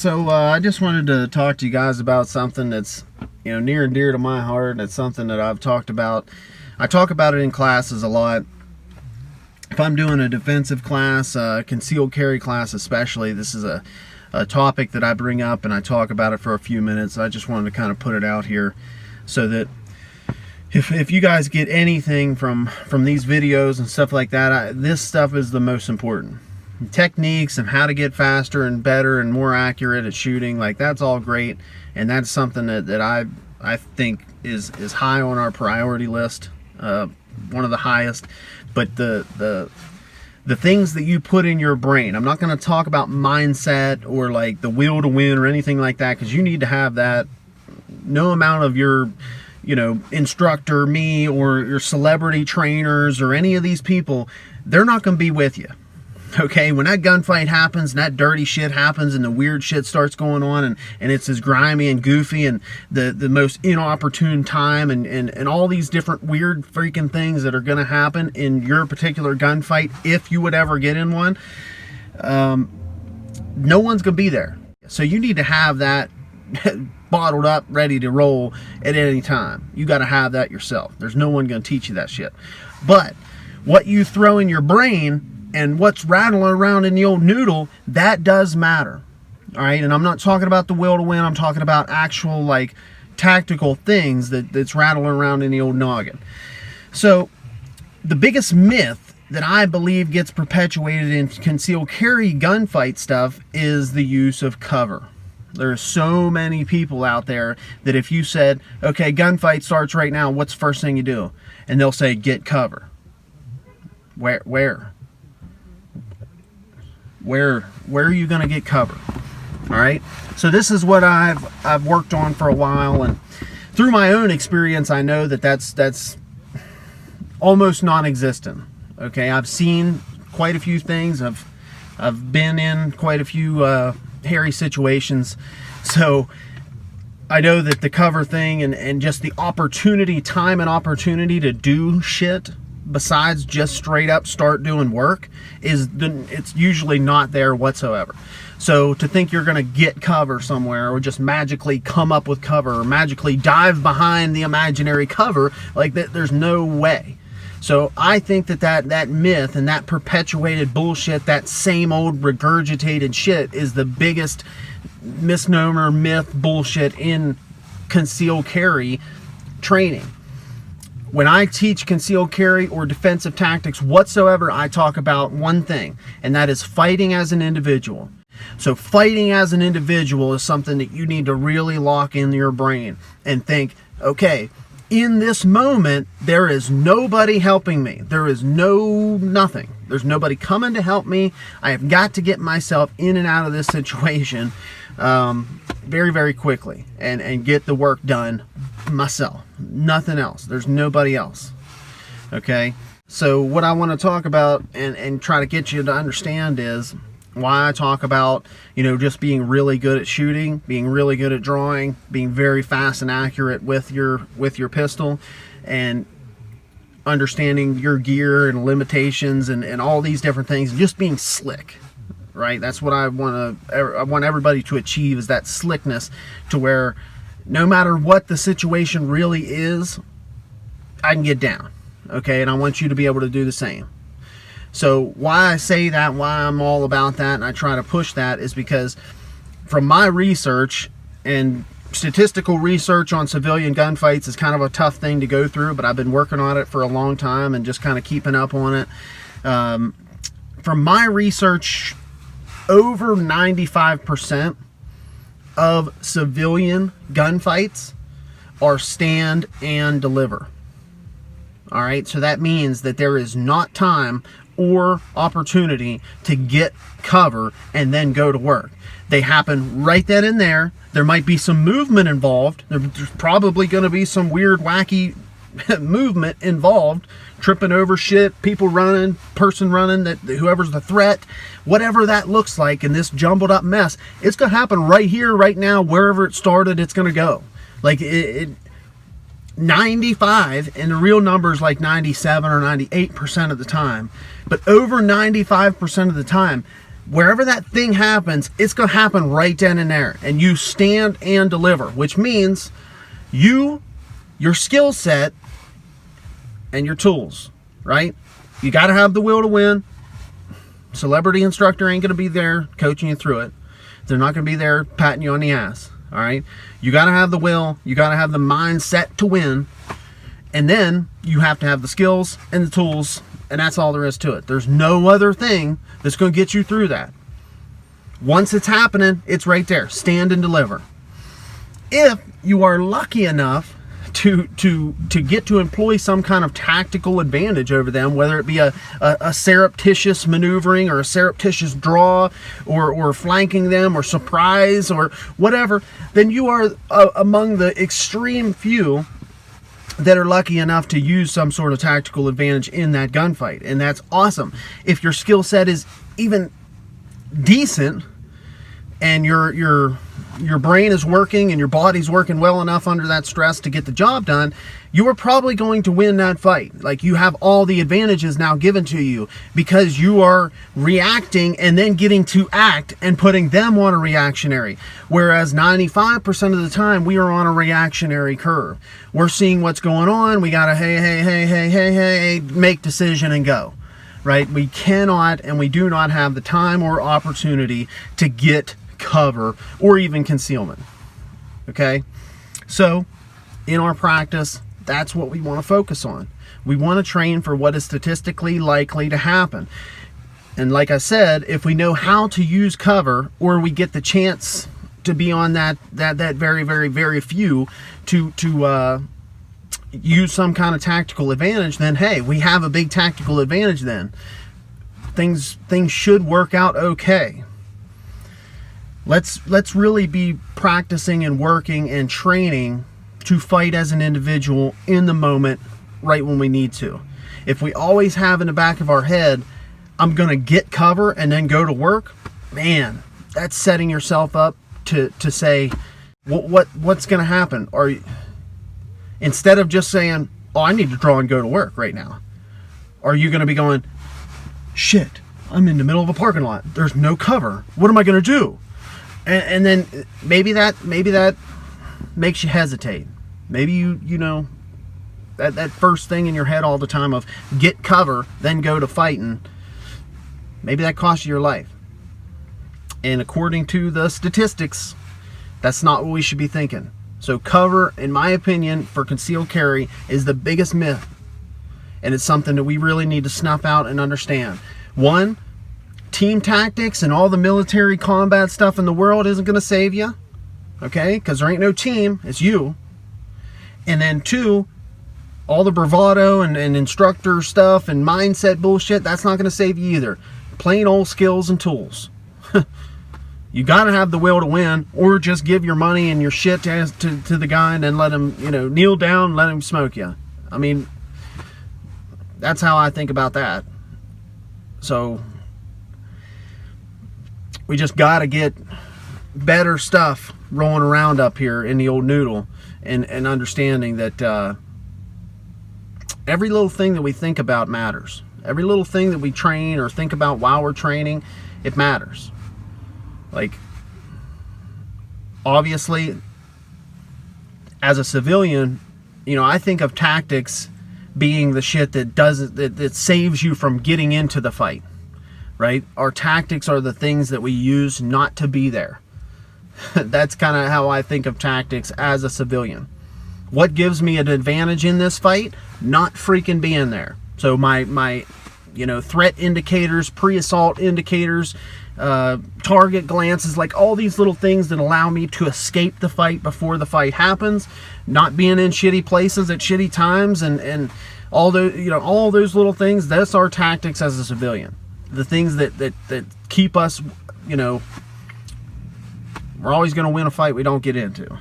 I just wanted to talk to you guys about something that's, near and dear to my heart. It's something that I've talked about. I talk about it in classes a lot. If I'm doing a defensive class, concealed carry class especially, this is a topic that I bring up and I talk about it for a few minutes. I just wanted to kind of put it out here so that if you guys get anything from these videos and stuff like that, this stuff is the most important. Techniques and how to get faster and better and more accurate at shooting, like that's all great, and that's something that I think is high on our priority list, one of the highest. But the things that you put in your brain, I'm not going to talk about mindset or like the will to win or anything like that, because you need to have that. No amount of your instructor, me, or your celebrity trainers or any of these people, they're not going to be with you. Okay, when that gunfight happens and that dirty shit happens and the weird shit starts going on and it's as grimy and goofy and the most inopportune time and all these different weird freaking things that are going to happen in your particular gunfight, if you would ever get in one, no one's going to be there. So you need to have that bottled up, ready to roll at any time. You got to have that yourself. There's no one going to teach you that shit. But what you throw in your brain and what's rattling around in the old noodle, that does matter. All right, and I'm not talking about the will to win. I'm talking about actual like tactical things that's rattling around in the old noggin. So the biggest myth that I believe gets perpetuated in concealed carry gunfight stuff is the use of cover. There's so many people out there that if you said, okay, gunfight starts right now, what's the first thing you do? And they'll say, get cover. Where are you going to get cover? All right. So this is what I've worked on for a while, and through my own experience, I know that's almost non-existent. Okay. I've seen quite a few things. I've been in quite a few hairy situations. So I know that the cover thing and just the opportunity, time and opportunity to do shit besides just straight up start doing work it's usually not there whatsoever. So to think you're going to get cover somewhere or just magically come up with cover or magically dive behind the imaginary cover, like that, there's no way. So I think that myth and that perpetuated bullshit, that same old regurgitated shit, is the biggest misnomer, myth, bullshit in concealed carry training. When I teach concealed carry or defensive tactics whatsoever, I talk about one thing, and that is fighting as an individual. So fighting as an individual is something that you need to really lock in your brain and think, okay, in this moment, there is nobody helping me. There is nothing. There's nobody coming to help me. I have got to get myself in and out of this situation very, very quickly and get the work done myself. Nothing else. There's nobody else. Okay? So what I want to talk about and try to get you to understand is why I talk about, just being really good at shooting, being really good at drawing, being very fast and accurate with your pistol, and understanding your gear and limitations and all these different things, and just being slick. Right? That's what I want everybody to achieve, is that slickness, to where no matter what the situation really is, I can get down. Okay? And I want you to be able to do the same. So why I say that, why I'm all about that, and I try to push that, is because from my research, and statistical research on civilian gunfights is kind of a tough thing to go through, but I've been working on it for a long time and just kind of keeping up on it. From my research, over 95% of civilian gunfights are stand and deliver. All right, so that means that there is not time or opportunity to get cover and then go to work. They happen right then and there. There might be some movement involved. There's probably going to be some weird, wacky movement involved, tripping over shit, people running, person running, that whoever's the threat, whatever that looks like in this jumbled up mess, it's going to happen right here, right now, wherever it started, it's going to go. Like 95, and the real number is like 97 or 98% of the time, but over 95% of the time, wherever that thing happens, it's going to happen right then and there. And you stand and deliver, which means your skill set, and your tools, right? You got to have the will to win. Celebrity instructor ain't going to be there coaching you through it. They're not going to be there patting you on the ass, all right? You got to have the will. You got to have the mindset to win. And then you have to have the skills and the tools, and that's all there is to it. There's no other thing that's going to get you through that. Once it's happening, it's right there. Stand and deliver. If you are lucky enough to get to employ some kind of tactical advantage over them, whether it be a surreptitious maneuvering or a surreptitious draw or flanking them or surprise or whatever, then you are among the extreme few that are lucky enough to use some sort of tactical advantage in that gunfight. And that's awesome. If your skill set is even decent and your brain is working and your body's working well enough under that stress to get the job done, you are probably going to win that fight. Like, you have all the advantages now given to you because you are reacting and then getting to act and putting them on a reactionary. Whereas 95% of the time we are on a reactionary curve. We're seeing what's going on. We got to hey, make decision and go. Right? We cannot and we do not have the time or opportunity to get cover or even concealment. Okay, so in our practice, that's what we want to focus on. We want to train for what is statistically likely to happen. And like I said, if we know how to use cover, or we get the chance to be on that very, very, very few to use some kind of tactical advantage, then hey, we have a big tactical advantage. Then things should work out okay. Let's really be practicing and working and training to fight as an individual in the moment, right when we need to. If we always have in the back of our head, I'm gonna get cover and then go to work, man, that's setting yourself up to say, what's gonna happen? Or instead of just saying, oh, I need to draw and go to work right now, are you gonna be going, shit, I'm in the middle of a parking lot, there's no cover, what am I gonna do? And then maybe that makes you hesitate. Maybe you know that first thing in your head all the time of get cover, then go to fighting, maybe that costs you your life. And according to the statistics, that's not what we should be thinking. So cover, in my opinion, for concealed carry is the biggest myth. And it's something that we really need to snuff out and understand. One, team tactics and all the military combat stuff in the world isn't going to save you, okay? Because there ain't no team, it's you. And then two, all the bravado and instructor stuff and mindset bullshit, that's not going to save you either. Plain old skills and tools. You got to have the will to win, or just give your money and your shit to the guy and then let him, kneel down and let him smoke you. I mean, that's how I think about that. So we just got to get better stuff rolling around up here in the old noodle, and understanding that every little thing that we think about matters. Every little thing that we train or think about while we're training, it matters. Like, obviously, as a civilian, I think of tactics being the shit that saves you from getting into the fight. Right? Our tactics are the things that we use not to be there. That's kind of how I think of tactics as a civilian. What gives me an advantage in this fight? Not freaking being there. So my threat indicators, pre-assault indicators, target glances, like all these little things that allow me to escape the fight before the fight happens, not being in shitty places at shitty times, and all those all those little things. That's our tactics as a civilian. The things that keep us, we're always going to win a fight we don't get into.